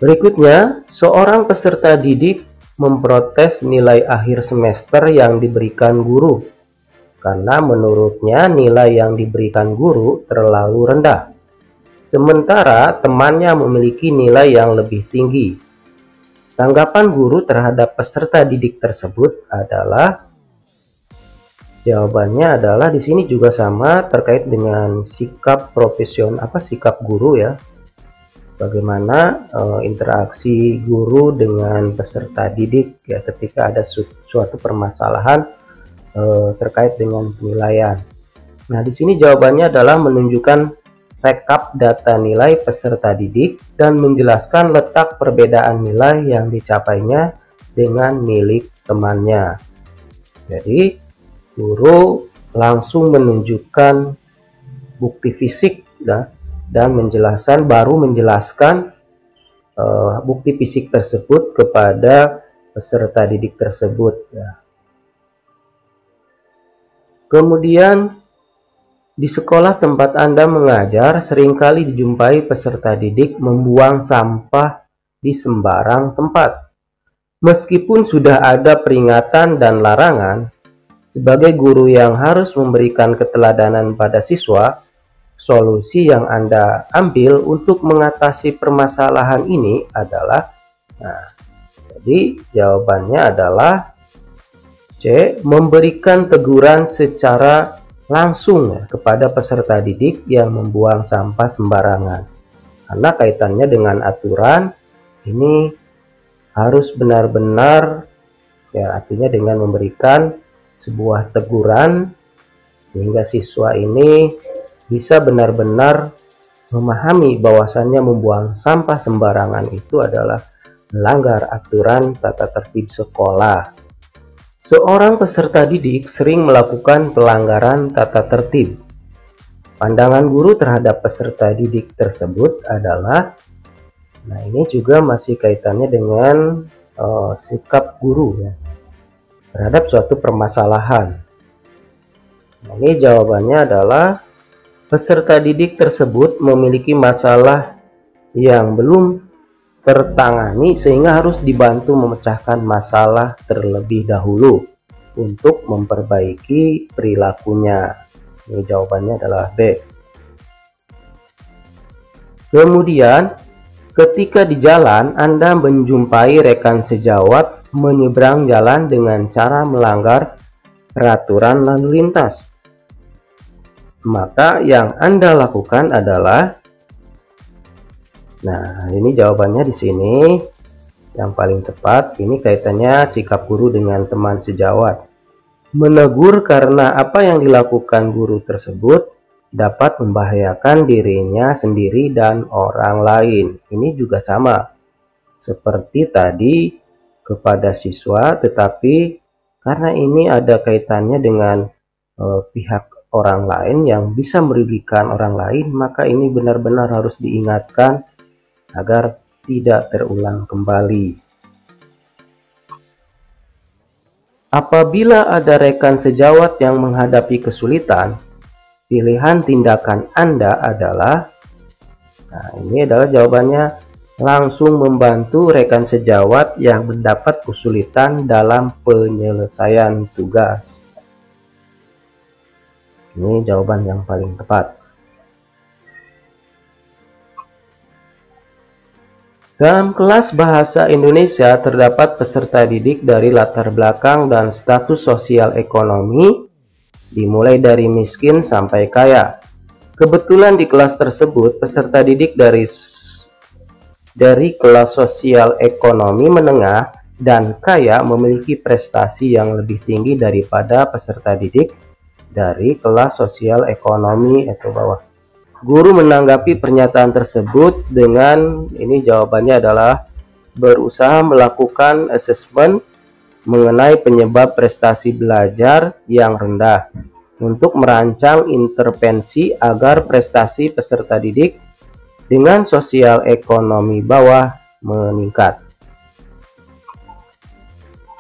Berikutnya, seorang peserta didik memprotes nilai akhir semester yang diberikan guru karena menurutnya nilai yang diberikan guru terlalu rendah, sementara temannya memiliki nilai yang lebih tinggi. Tanggapan guru terhadap peserta didik tersebut adalah, jawabannya adalah di sini juga sama terkait dengan sikap sikap guru ya. Bagaimana interaksi guru dengan peserta didik ya ketika ada suatu permasalahan terkait dengan penilaian. Nah, di sini jawabannya adalah menunjukkan rekap data nilai peserta didik dan menjelaskan letak perbedaan nilai yang dicapainya dengan milik temannya. Jadi, guru langsung menunjukkan bukti fisik dan baru menjelaskan bukti fisik tersebut kepada peserta didik tersebut ya. Kemudian di sekolah tempat Anda mengajar seringkali dijumpai peserta didik membuang sampah di sembarang tempat. Meskipun sudah ada peringatan dan larangan, sebagai guru yang harus memberikan keteladanan pada siswa, solusi yang Anda ambil untuk mengatasi permasalahan ini adalah, jadi jawabannya adalah C. Memberikan teguran secara langsung ya, kepada peserta didik yang membuang sampah sembarangan. Karena kaitannya dengan aturan, ini harus benar-benar ya, artinya dengan memberikan sebuah teguran sehingga siswa ini bisa benar-benar memahami bahwasannya membuang sampah sembarangan itu adalah melanggar aturan tata tertib sekolah. Seorang peserta didik sering melakukan pelanggaran tata tertib. Pandangan guru terhadap peserta didik tersebut adalah, nah ini juga masih kaitannya dengan sikap guru ya, terhadap suatu permasalahan. Nah, ini jawabannya adalah peserta didik tersebut memiliki masalah yang belum tertangani sehingga harus dibantu memecahkan masalah terlebih dahulu untuk memperbaiki perilakunya. Ini jawabannya adalah B. Kemudian, ketika di jalan Anda menjumpai rekan sejawat menyeberang jalan dengan cara melanggar peraturan lalu lintas, maka yang Anda lakukan adalah, nah, ini jawabannya di sini yang paling tepat. Ini kaitannya sikap guru dengan teman sejawat. Menegur karena apa yang dilakukan guru tersebut dapat membahayakan dirinya sendiri dan orang lain. Ini juga sama seperti tadi kepada siswa, tetapi karena ini ada kaitannya dengan pihak orang lain yang bisa merugikan orang lain, maka ini benar-benar harus diingatkan agar tidak terulang kembali. Apabila ada rekan sejawat yang menghadapi kesulitan, pilihan tindakan Anda adalah, nah ini adalah jawabannya, langsung membantu rekan sejawat yang mendapat kesulitan dalam penyelesaian tugas. Ini jawaban yang paling tepat. Dalam kelas bahasa Indonesia terdapat peserta didik dari latar belakang dan status sosial ekonomi, dimulai dari miskin sampai kaya. Kebetulan di kelas tersebut peserta didik dari kelas sosial ekonomi menengah dan kaya memiliki prestasi yang lebih tinggi daripada peserta didik dari kelas sosial ekonomi atau bawah. Guru menanggapi pernyataan tersebut dengan, ini jawabannya adalah, berusaha melakukan asesmen mengenai penyebab prestasi belajar yang rendah untuk merancang intervensi agar prestasi peserta didik dengan sosial ekonomi bawah meningkat.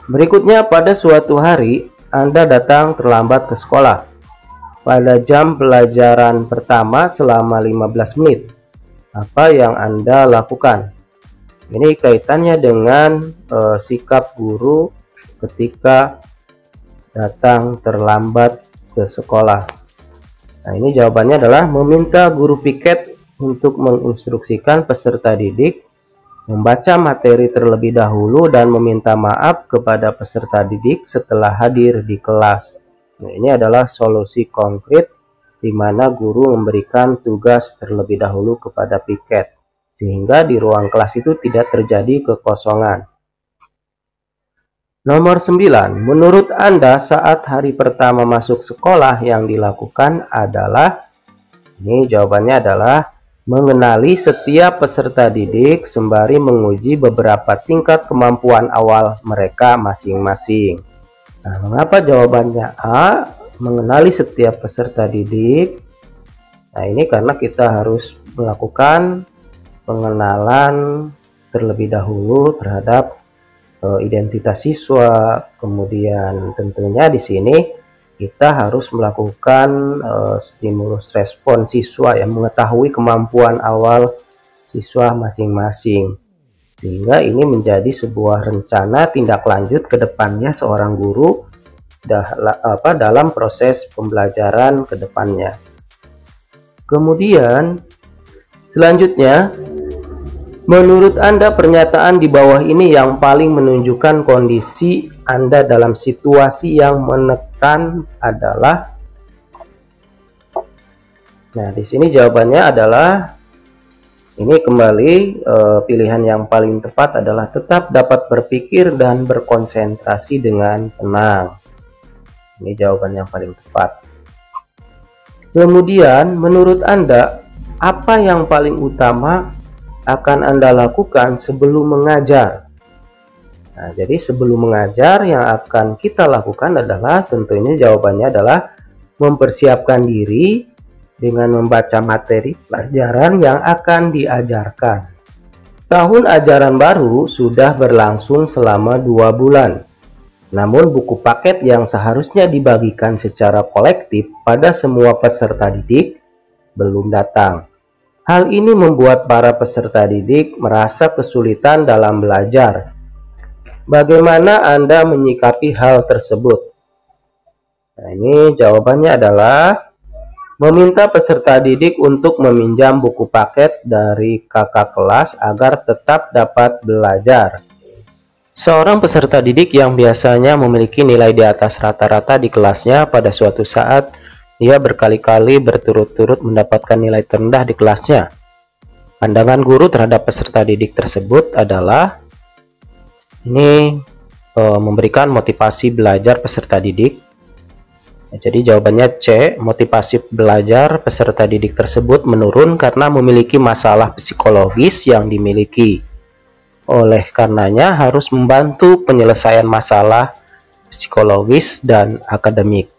Berikutnya, pada suatu hari Anda datang terlambat ke sekolah pada jam pelajaran pertama selama 15 menit. Apa yang Anda lakukan? Ini kaitannya dengan sikap guru ketika datang terlambat ke sekolah. Nah, ini jawabannya adalah meminta guru piket untuk menginstruksikan peserta didik membaca materi terlebih dahulu dan meminta maaf kepada peserta didik setelah hadir di kelas. Nah, ini adalah solusi konkret di mana guru memberikan tugas terlebih dahulu kepada piket, sehingga di ruang kelas itu tidak terjadi kekosongan. Nomor 9, menurut Anda saat hari pertama masuk sekolah yang dilakukan adalah, ini jawabannya adalah mengenali setiap peserta didik sembari menguji beberapa tingkat kemampuan awal mereka masing-masing. Nah, mengapa jawabannya A, mengenali setiap peserta didik? Nah, ini karena kita harus melakukan pengenalan terlebih dahulu terhadap identitas siswa. Kemudian tentunya di sini kita harus melakukan stimulus respon siswa yang mengetahui kemampuan awal siswa masing-masing, sehingga ini menjadi sebuah rencana tindak lanjut ke depannya seorang guru dalam proses pembelajaran ke depannya. Kemudian selanjutnya, menurut Anda pernyataan di bawah ini yang paling menunjukkan kondisi Anda dalam situasi yang menekan adalah. Nah, di sini jawabannya adalah, ini kembali pilihan yang paling tepat adalah tetap dapat berpikir dan berkonsentrasi dengan tenang. Ini jawaban yang paling tepat. Kemudian, menurut Anda, apa yang paling utama akan Anda lakukan sebelum mengajar? Nah, jadi sebelum mengajar yang akan kita lakukan adalah, tentunya jawabannya adalah mempersiapkan diri dengan membaca materi pelajaran yang akan diajarkan. Tahun ajaran baru sudah berlangsung selama 2 bulan. Namun buku paket yang seharusnya dibagikan secara kolektif pada semua peserta didik belum datang. Hal ini membuat para peserta didik merasa kesulitan dalam belajar. Bagaimana Anda menyikapi hal tersebut? Nah, ini jawabannya adalah meminta peserta didik untuk meminjam buku paket dari kakak kelas agar tetap dapat belajar. Seorang peserta didik yang biasanya memiliki nilai di atas rata-rata di kelasnya, pada suatu saat dia berkali-kali berturut-turut mendapatkan nilai terendah di kelasnya. Pandangan guru terhadap peserta didik tersebut adalah, ini memberikan motivasi belajar peserta didik. Jadi jawabannya C, motivasi belajar peserta didik tersebut menurun karena memiliki masalah psikologis yang dimiliki. Oleh karenanya harus membantu penyelesaian masalah psikologis dan akademik.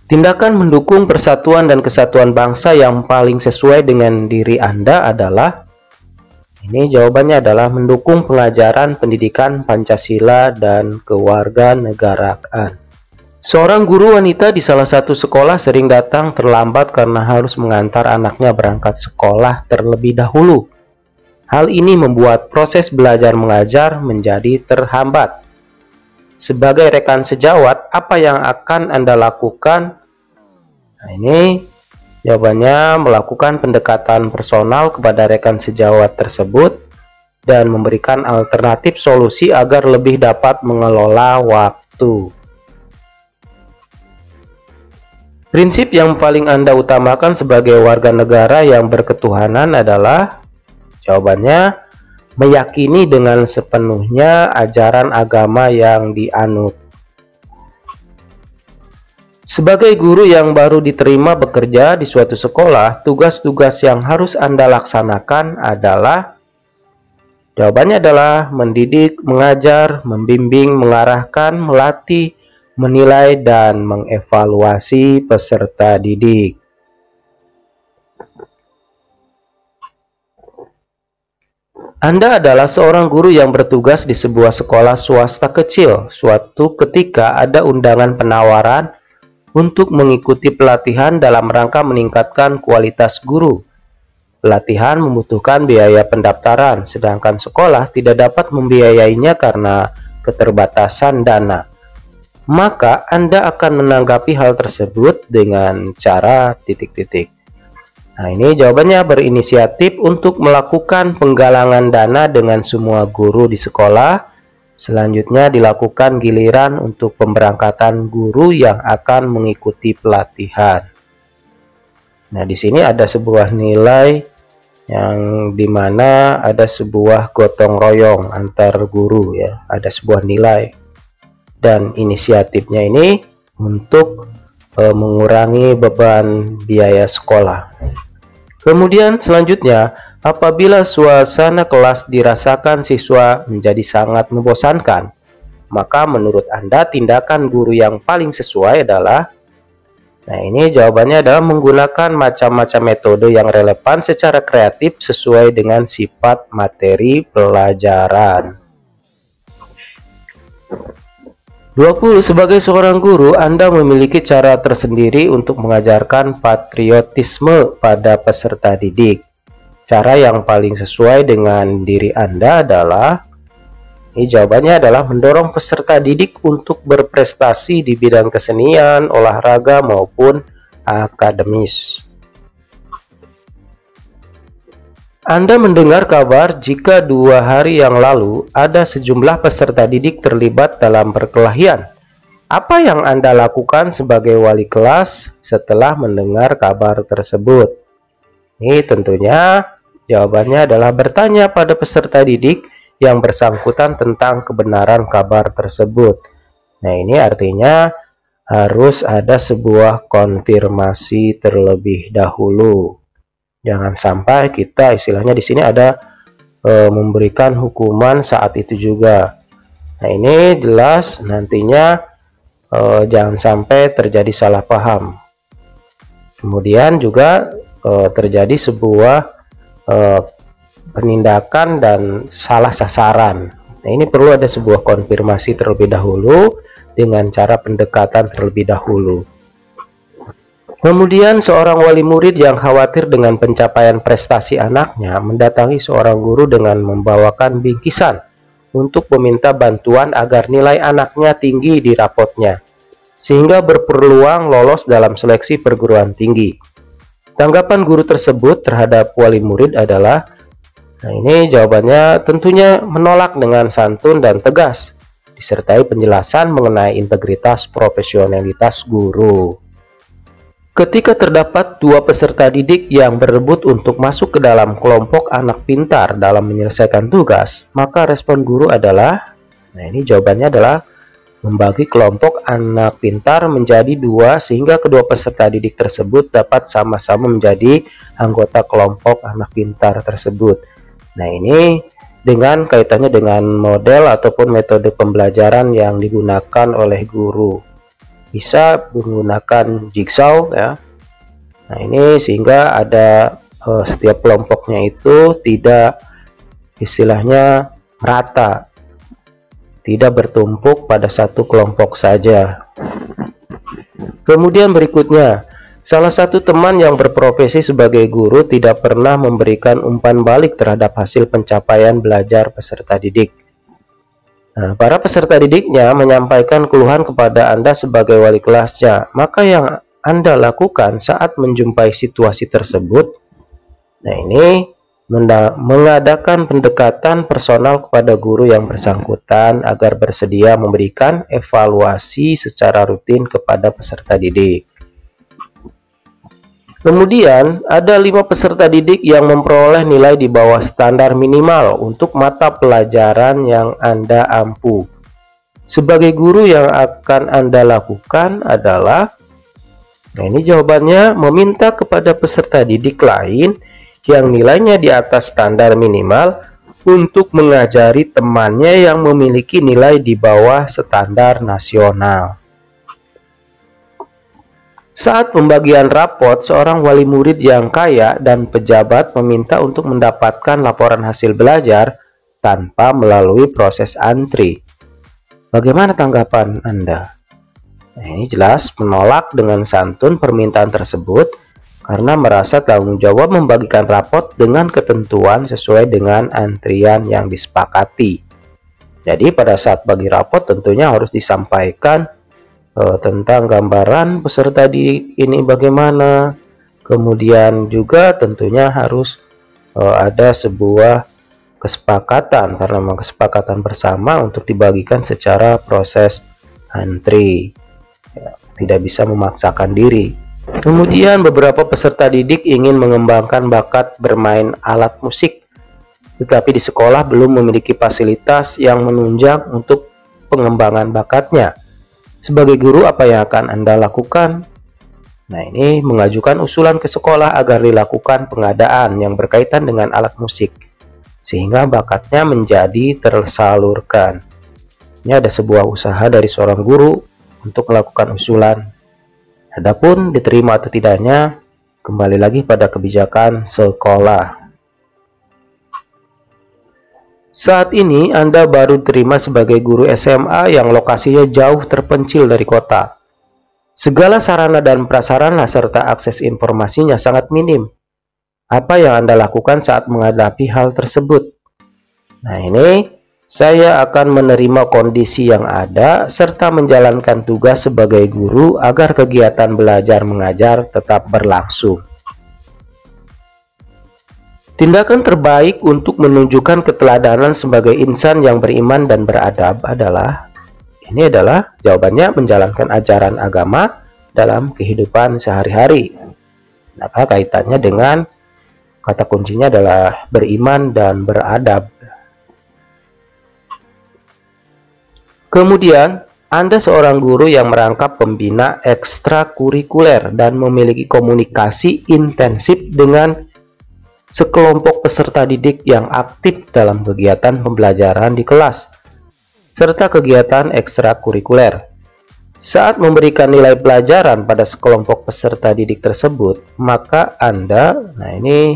Tindakan mendukung persatuan dan kesatuan bangsa yang paling sesuai dengan diri Anda adalah, ini jawabannya adalah mendukung pengajaran pendidikan Pancasila dan kewarganegaraan. Seorang guru wanita di salah satu sekolah sering datang terlambat karena harus mengantar anaknya berangkat sekolah terlebih dahulu. Hal ini membuat proses belajar mengajar menjadi terhambat. Sebagai rekan sejawat, apa yang akan Anda lakukan? Nah, ini jawabannya melakukan pendekatan personal kepada rekan sejawat tersebut dan memberikan alternatif solusi agar lebih dapat mengelola waktu. Prinsip yang paling Anda utamakan sebagai warga negara yang berketuhanan adalah, jawabannya, meyakini dengan sepenuhnya ajaran agama yang dianut. Sebagai guru yang baru diterima bekerja di suatu sekolah, tugas-tugas yang harus Anda laksanakan adalah, jawabannya adalah mendidik, mengajar, membimbing, mengarahkan, melatih, menilai, dan mengevaluasi peserta didik. Anda adalah seorang guru yang bertugas di sebuah sekolah swasta kecil. Suatu ketika ada undangan penawaran untuk mengikuti pelatihan dalam rangka meningkatkan kualitas guru. pelatihan membutuhkan biaya pendaftaran, sedangkan sekolah tidak dapat membiayainya karena keterbatasan dana. Maka Anda akan menanggapi hal tersebut dengan cara titik-titik. Nah, ini jawabannya berinisiatif untuk melakukan penggalangan dana dengan semua guru di sekolah. Selanjutnya dilakukan giliran untuk pemberangkatan guru yang akan mengikuti pelatihan. Nah, di sini ada sebuah nilai yang dimana ada sebuah gotong royong antar guru ya, ada sebuah nilai. Dan inisiatifnya ini untuk mengurangi beban biaya sekolah. Kemudian selanjutnya, apabila suasana kelas dirasakan siswa menjadi sangat membosankan, maka menurut Anda tindakan guru yang paling sesuai adalah, nah ini jawabannya adalah menggunakan macam-macam metode yang relevan secara kreatif sesuai dengan sifat materi pelajaran. 20. Sebagai seorang guru, Anda memiliki cara tersendiri untuk mengajarkan patriotisme pada peserta didik. Cara yang paling sesuai dengan diri Anda adalah, ini jawabannya adalah mendorong peserta didik untuk berprestasi di bidang kesenian, olahraga, maupun akademis. Anda mendengar kabar jika 2 hari yang lalu ada sejumlah peserta didik terlibat dalam perkelahian. Apa yang Anda lakukan sebagai wali kelas setelah mendengar kabar tersebut? Ini tentunya jawabannya adalah bertanya pada peserta didik yang bersangkutan tentang kebenaran kabar tersebut. Nah, ini artinya harus ada sebuah konfirmasi terlebih dahulu. Jangan sampai kita istilahnya di sini ada memberikan hukuman saat itu juga. Nah, ini jelas nantinya jangan sampai terjadi salah paham. Kemudian juga terjadi sebuah penindakan dan salah sasaran. Nah, ini perlu ada sebuah konfirmasi terlebih dahulu dengan cara pendekatan terlebih dahulu. Kemudian seorang wali murid yang khawatir dengan pencapaian prestasi anaknya mendatangi seorang guru dengan membawakan bingkisan untuk meminta bantuan agar nilai anaknya tinggi di rapotnya, sehingga berpeluang lolos dalam seleksi perguruan tinggi. Tanggapan guru tersebut terhadap wali murid adalah, nah ini jawabannya tentunya menolak dengan santun dan tegas, disertai penjelasan mengenai integritas profesionalitas guru. Ketika terdapat 2 peserta didik yang berebut untuk masuk ke dalam kelompok anak pintar dalam menyelesaikan tugas, maka respon guru adalah, nah ini jawabannya adalah membagi kelompok anak pintar menjadi 2 sehingga kedua peserta didik tersebut dapat sama-sama menjadi anggota kelompok anak pintar tersebut. Nah, ini dengan kaitannya dengan model ataupun metode pembelajaran yang digunakan oleh guru. Bisa menggunakan jigsaw ya. Nah, ini sehingga ada setiap kelompoknya itu tidak istilahnya rata, tidak bertumpuk pada satu kelompok saja. Kemudian berikutnya, salah satu teman yang berprofesi sebagai guru tidak pernah memberikan umpan balik terhadap hasil pencapaian belajar peserta didik. Nah, para peserta didiknya menyampaikan keluhan kepada Anda sebagai wali kelasnya. Maka yang Anda lakukan saat menjumpai situasi tersebut, nah ini mengadakan pendekatan personal kepada guru yang bersangkutan agar bersedia memberikan evaluasi secara rutin kepada peserta didik. Kemudian, ada 5 peserta didik yang memperoleh nilai di bawah standar minimal untuk mata pelajaran yang Anda ampu. Sebagai guru yang akan Anda lakukan adalah, nah ini jawabannya, meminta kepada peserta didik lain yang nilainya di atas standar minimal untuk mengajari temannya yang memiliki nilai di bawah standar nasional. Saat pembagian rapot, seorang wali murid yang kaya dan pejabat meminta untuk mendapatkan laporan hasil belajar tanpa melalui proses antri. Bagaimana tanggapan Anda? Nah, ini jelas menolak dengan santun permintaan tersebut karena merasa tanggung jawab membagikan rapot dengan ketentuan sesuai dengan antrian yang disepakati. Jadi pada saat bagi rapot tentunya harus disampaikan tentang gambaran peserta didik ini bagaimana, kemudian juga tentunya harus ada sebuah kesepakatan, karena memang kesepakatan bersama untuk dibagikan secara proses antri, tidak bisa memaksakan diri. Kemudian beberapa peserta didik ingin mengembangkan bakat bermain alat musik, tetapi di sekolah belum memiliki fasilitas yang menunjang untuk pengembangan bakatnya. Sebagai guru, apa yang akan Anda lakukan? Nah, ini mengajukan usulan ke sekolah agar dilakukan pengadaan yang berkaitan dengan alat musik, sehingga bakatnya menjadi tersalurkan. Ini ada sebuah usaha dari seorang guru untuk melakukan usulan. Adapun diterima atau tidaknya, kembali lagi pada kebijakan sekolah. Saat ini Anda baru diterima sebagai guru SMA yang lokasinya jauh terpencil dari kota. Segala sarana dan prasarana serta akses informasinya sangat minim. Apa yang Anda lakukan saat menghadapi hal tersebut? Nah, ini saya akan menerima kondisi yang ada serta menjalankan tugas sebagai guru agar kegiatan belajar mengajar tetap berlangsung. Tindakan terbaik untuk menunjukkan keteladanan sebagai insan yang beriman dan beradab adalah, ini adalah jawabannya, menjalankan ajaran agama dalam kehidupan sehari-hari. Maka kaitannya dengan kata kuncinya adalah beriman dan beradab. Kemudian, Anda seorang guru yang merangkap pembina ekstrakurikuler dan memiliki komunikasi intensif dengan sekelompok peserta didik yang aktif dalam kegiatan pembelajaran di kelas, serta kegiatan ekstrakurikuler. Saat memberikan nilai pelajaran pada sekelompok peserta didik tersebut, maka Anda, nah ini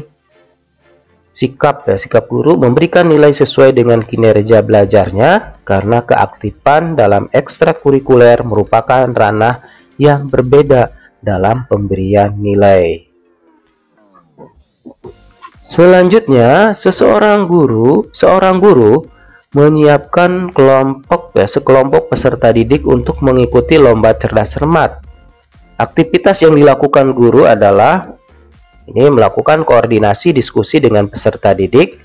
sikap guru, memberikan nilai sesuai dengan kinerja belajarnya, karena keaktifan dalam ekstrakurikuler merupakan ranah yang berbeda dalam pemberian nilai. Selanjutnya, seorang guru menyiapkan sekelompok peserta didik untuk mengikuti lomba cerdas cermat. Aktivitas yang dilakukan guru adalah ini melakukan koordinasi diskusi dengan peserta didik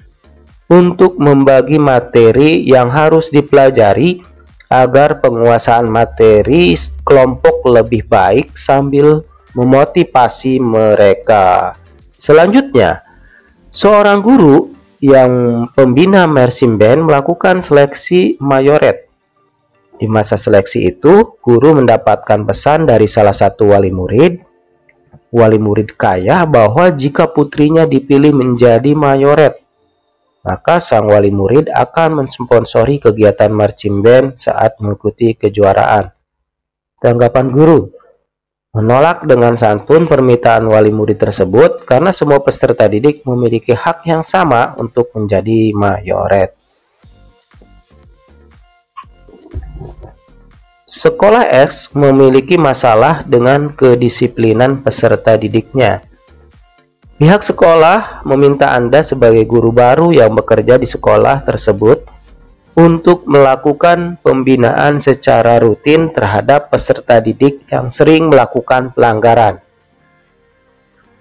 untuk membagi materi yang harus dipelajari agar penguasaan materi kelompok lebih baik sambil memotivasi mereka. Selanjutnya, seorang guru yang pembina marching band melakukan seleksi mayoret. Di masa seleksi itu, guru mendapatkan pesan dari salah satu wali murid kaya bahwa jika putrinya dipilih menjadi mayoret, maka sang wali murid akan mensponsori kegiatan marching band saat mengikuti kejuaraan. Tanggapan guru: menolak dengan santun permintaan wali murid tersebut karena semua peserta didik memiliki hak yang sama untuk menjadi mayoret. Sekolah X memiliki masalah dengan kedisiplinan peserta didiknya. Pihak sekolah meminta Anda sebagai guru baru yang bekerja di sekolah tersebut untuk melakukan pembinaan secara rutin terhadap peserta didik yang sering melakukan pelanggaran.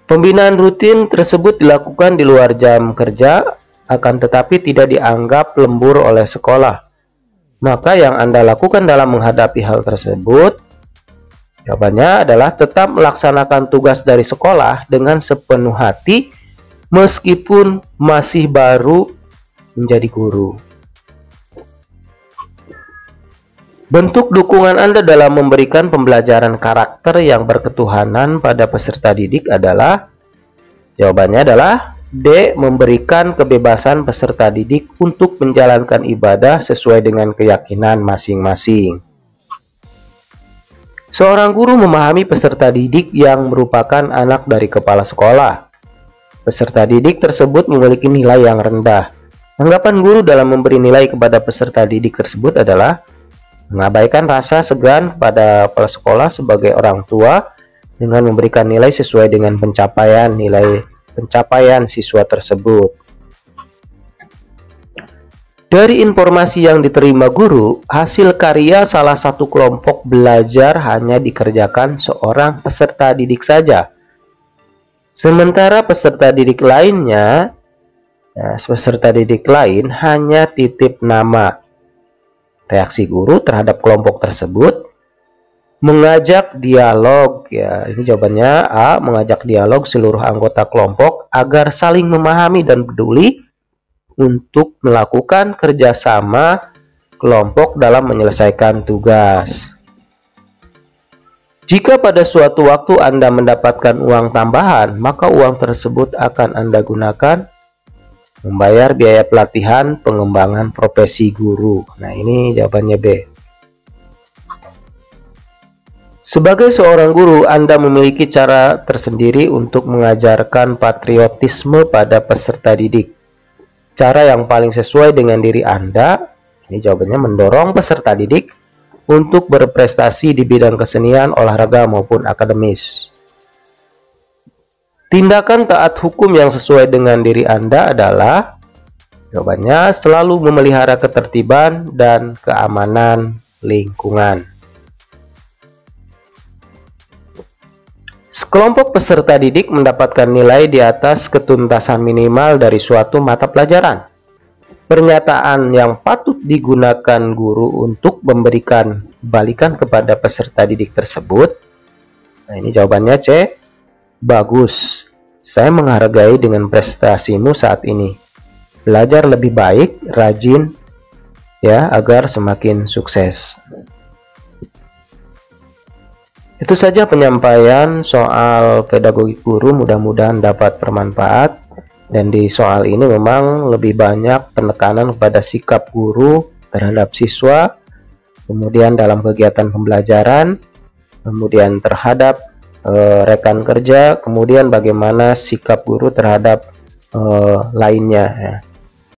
Pembinaan rutin tersebut dilakukan di luar jam kerja, akan tetapi tidak dianggap lembur oleh sekolah. Maka yang Anda lakukan dalam menghadapi hal tersebut? Jawabannya adalah tetap melaksanakan tugas dari sekolah dengan sepenuh hati meskipun masih baru menjadi guru. Bentuk dukungan Anda dalam memberikan pembelajaran karakter yang berketuhanan pada peserta didik adalah, jawabannya adalah D. Memberikan kebebasan peserta didik untuk menjalankan ibadah sesuai dengan keyakinan masing-masing. Seorang guru memahami peserta didik yang merupakan anak dari kepala sekolah. Peserta didik tersebut memiliki nilai yang rendah. Tanggapan guru dalam memberi nilai kepada peserta didik tersebut adalah mengabaikan rasa segan pada kepala sekolah sebagai orang tua dengan memberikan nilai sesuai dengan nilai pencapaian siswa tersebut. Dari informasi yang diterima guru, hasil karya salah satu kelompok belajar hanya dikerjakan seorang peserta didik saja. Sementara peserta didik lain hanya titip nama. Reaksi guru terhadap kelompok tersebut: mengajak dialog, ya. Ini jawabannya A, mengajak dialog seluruh anggota kelompok agar saling memahami dan peduli untuk melakukan kerjasama kelompok dalam menyelesaikan tugas. Jika pada suatu waktu Anda mendapatkan uang tambahan, maka uang tersebut akan Anda gunakan membayar biaya pelatihan pengembangan profesi guru. Nah, ini jawabannya B. Sebagai seorang guru, Anda memiliki cara tersendiri untuk mengajarkan patriotisme pada peserta didik. Cara yang paling sesuai dengan diri Anda, ini jawabannya mendorong peserta didik untuk berprestasi di bidang kesenian, olahraga, maupun akademis. Tindakan taat hukum yang sesuai dengan diri Anda adalah, jawabannya, selalu memelihara ketertiban dan keamanan lingkungan. Sekelompok peserta didik mendapatkan nilai di atas ketuntasan minimal dari suatu mata pelajaran. Pernyataan yang patut digunakan guru untuk memberikan balikan kepada peserta didik tersebut. Nah, ini jawabannya C. Bagus. Saya menghargai dengan prestasimu saat ini. Belajar lebih baik, rajin, ya, agar semakin sukses. Itu saja penyampaian soal pedagogi guru, mudah-mudahan dapat bermanfaat. Dan di soal ini memang lebih banyak penekanan kepada sikap guru terhadap siswa, kemudian dalam kegiatan pembelajaran, kemudian terhadap rekan kerja, kemudian bagaimana sikap guru terhadap lainnya, ya.